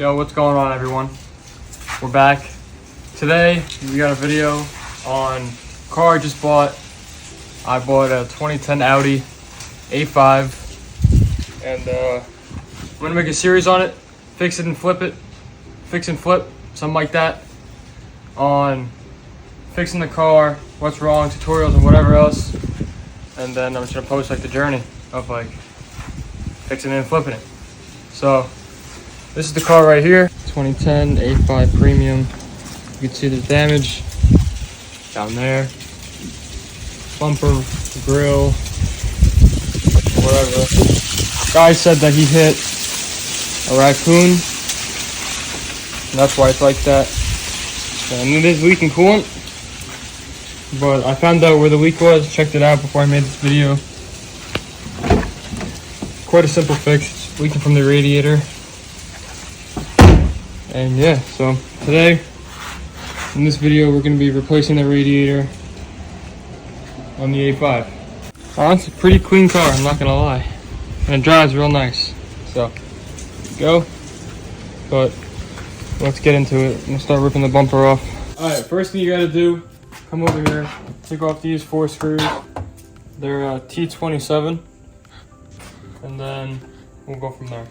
Yo, what's going on, everyone? We're back. Today, we got a video on a car I just bought. I bought a 2010 Audi A5, and I'm gonna make a series on it, fix it and flip it, fix and flip, something like that, on fixing the car, what's wrong, tutorials and whatever else, and then I'm just gonna post like the journey of like fixing it and flipping it. So this is the car right here, 2010 A5 Premium. You can see there's damage down there, bumper, grill, whatever. Guy said that he hit a raccoon, and that's why it's like that. And it is leaking coolant, but I found out where the leak was, checked it out before I made this video. Quite a simple fix, it's leaking from the radiator. And yeah, so today in this video we're going to be replacing the radiator on the A5. It's a pretty clean car, I'm not going to lie, and it drives real nice. So go, but let's get into it. I'm going to start ripping the bumper off. Alright, first thing you got to do, come over here, take off these 4 screws. They're T27, and then we'll go from there.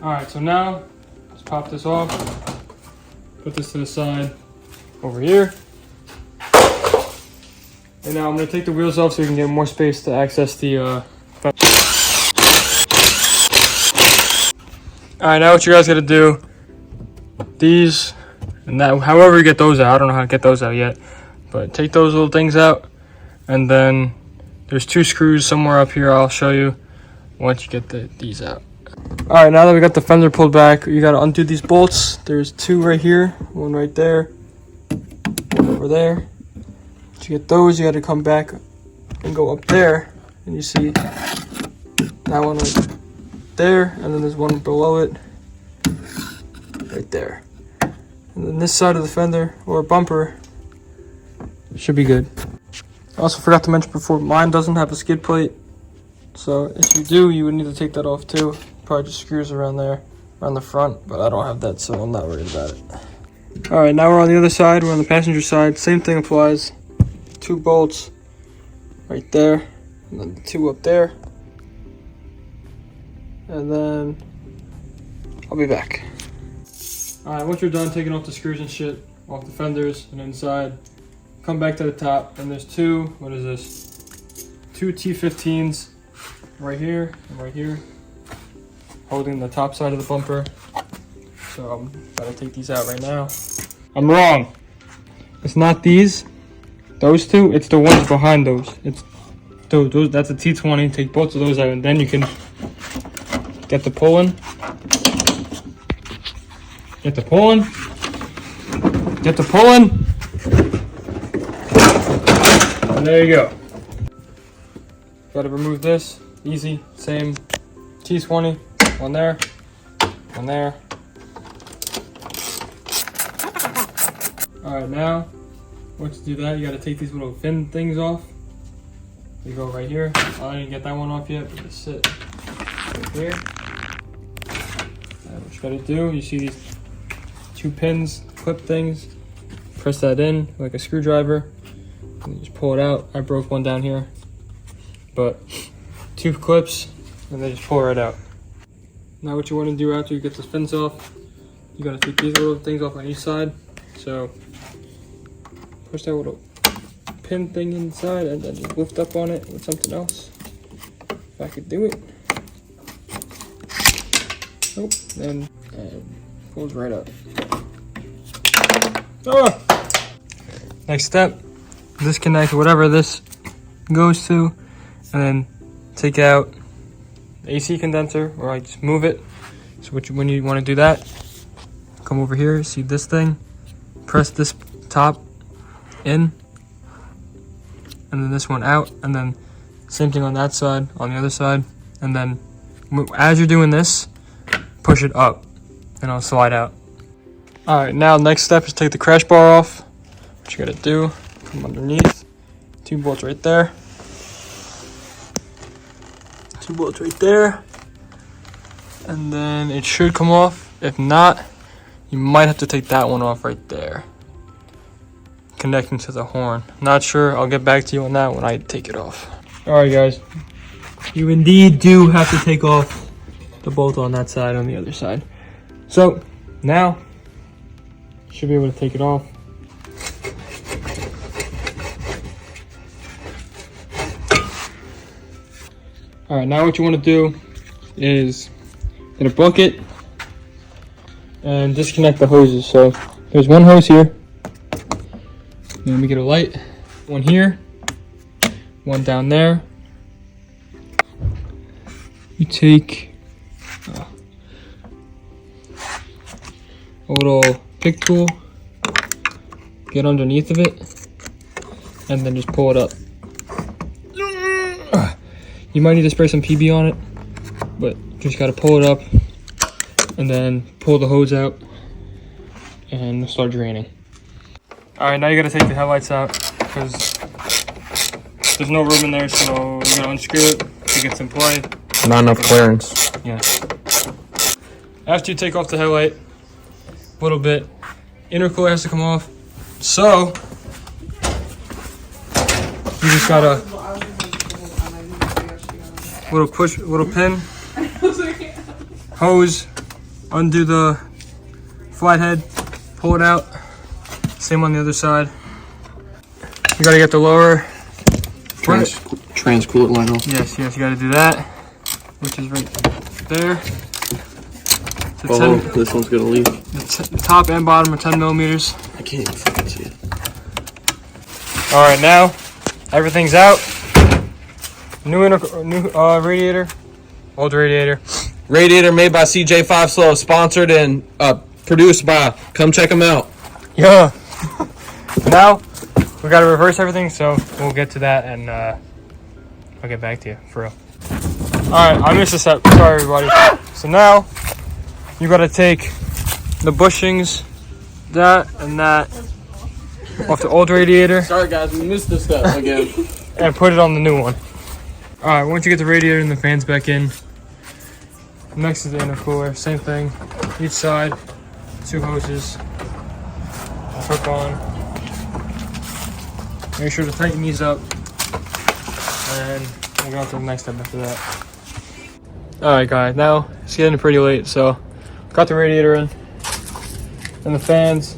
Alright, so now let's pop this off, put this to the side over here. And now I'm going to take the wheels off so we can get more space to access the Alright, now what you guys got to do, these, and that, however you get those out, I don't know how to get those out yet, but take those little things out, and then there's 2 screws somewhere up here I'll show you once you get these out. Alright, now that we got the fender pulled back, you gotta undo these bolts. There's 2 right here, 1 right there, 1 over there. To get those, you gotta come back and go up there, and you see that one right there, and then there's 1 below it, right there. And then this side of the fender, or bumper, should be good. I also forgot to mention before, mine doesn't have a skid plate, so if you do, you would need to take that off too. Probably just screws around there, around the front, but I don't have that, so I'm not worried about it. Alright, now we're on the other side, we're on the passenger side, same thing applies. 2 bolts right there, and then 2 up there, and then I'll be back. Alright, once you're done taking off the screws and shit, off the fenders and inside, come back to the top, and there's 2, what is this? 2 T15s right here and right here, holding the top side of the bumper. So I'm about to take these out right now. I'm wrong. It's not these, those 2, it's the ones behind those. It's those, that's a T20. Take both of those out, and then you can get the pull-in. Get the pull-in. Get the pull-in. And there you go. Gotta remove this. Easy, same T20. 1 there, 1 there. Alright, now, once you do that, you gotta take these little fin things off. They go right here. I didn't get that one off yet, but they sit right here. And what you gotta do, you see these 2 pins, clip things. Press that in like a screwdriver, and you just pull it out. I broke one down here, but 2 clips, and they just pull right out. Now what you want to do after you get the fins off, you gotta take these little things off on each side. So push that little pin thing inside and then just lift up on it with something else. If I could do it. Nope. And pulls right up. Ah! Next step, disconnect whatever this goes to, and then take out the AC condenser, or like just move it. So when you want to do that, come over here, see this thing, press this top in, and then this one out, and then same thing on that side, on the other side, and then as you're doing this, push it up, and it'll slide out. Alright, now next step is take the crash bar off. What you gotta do, come underneath, 2 bolts right there. 2 bolts right there. and then it should come off. If not, you might have to take that one off right there, connecting to the horn. Not sure. I'll get back to you on that when I take it off. All right, guys. You indeed do have to take off the bolt on that side, on the other side. So now you should be able to take it off. All right, now what you want to do is get a bucket and disconnect the hoses. So there's one hose here. Let me get a light. One here, one down there. You take a little pick tool, get underneath of it, and then just pull it up. You might need to spray some PB on it, but just gotta pull it up and then pull the hose out and start draining. All right, now you gotta take the headlights out because there's no room in there, so you gotta unscrew it to get some play. Not enough clearance. Yeah. After you take off the headlight, a little bit, intercooler has to come off. So you just gotta little pin, hose, undo the flathead, pull it out. Same on the other side. You gotta get the lower Trans-coolant line off. Yes, you gotta do that, which is right there. Oh, this one's gonna leak. The top and bottom are 10 millimeters. I can't even fucking see it. All right, now everything's out. New radiator, old radiator. Radiator made by CJ5 Slow, sponsored and produced by. Come check them out. Yeah. Now we gotta reverse everything, so we'll get to that and I'll get back to you for real. All right, I missed a step. Sorry, everybody. So now you gotta take the bushings, that and that, off the old radiator. Sorry, guys, we missed this step again. And put it on the new one. All right, once you get the radiator and the fans back in, next is the intercooler. Same thing, each side, 2 hoses. Hook on. Make sure to tighten these up, and we'll go on to the next step after that. All right, guys. Now it's getting pretty late, so got the radiator in and the fans.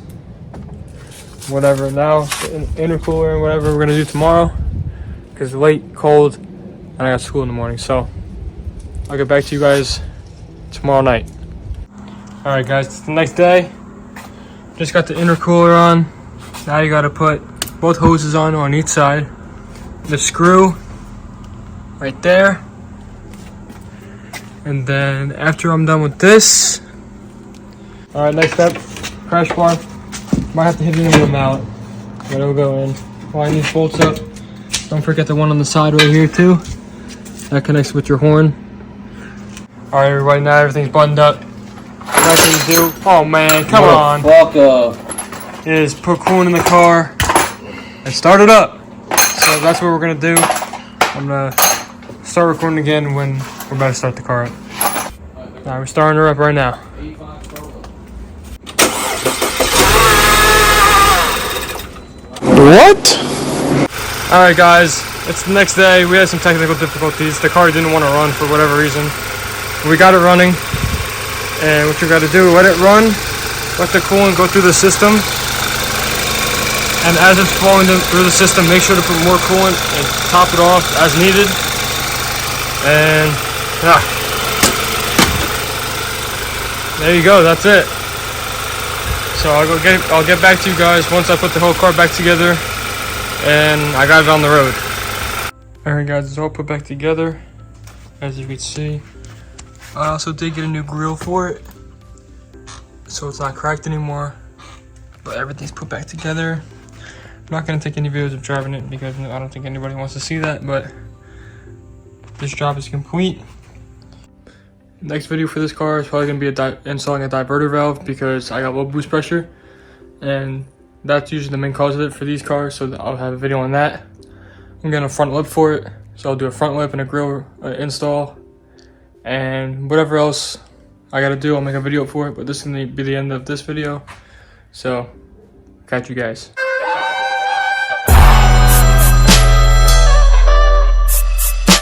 Whatever. Now the intercooler and whatever we're gonna do tomorrow, because it's late, cold, and I got school in the morning. So I'll get back to you guys tomorrow night. All right, guys. It's the next day. Just got the intercooler on. Now you gotta put both hoses on each side. The screw right there. And then after I'm done with this, all right, next step, crash bar. Might have to hit it in with a mallet, but it'll go in. Line these bolts up. Don't forget the one on the side right here too. That connects with your horn. All right, everybody, now everything's buttoned up. Next thing to do, oh man, come on. Fuck up. Is put coolant in the car and start it up. So that's what we're gonna do. I'm gonna start recording again when we're about to start the car up. Alright, we're starting her up right now. What? Alright guys, it's the next day. We had some technical difficulties. The car didn't want to run for whatever reason. We got it running. And what you gotta do, let it run, let the coolant go through the system. And as it's flowing through the system, make sure to put more coolant and top it off as needed. And yeah, there you go. That's it. So I'll get back to you guys once I put the whole car back together and I got it on the road. Alright guys, it's all put back together, as you can see. I also did get a new grill for it, so it's not cracked anymore, but everything's put back together. I'm not going to take any videos of driving it because I don't think anybody wants to see that, but this job is complete. Next video for this car is probably going to be installing a diverter valve because I got low boost pressure, and that's usually the main cause of it for these cars, so I'll have a video on that. I'm getting a front lip for it, so I'll do a front lip and a grill install, and whatever else I gotta do. I'll make a video for it, but this is gonna be the end of this video. So, catch you guys.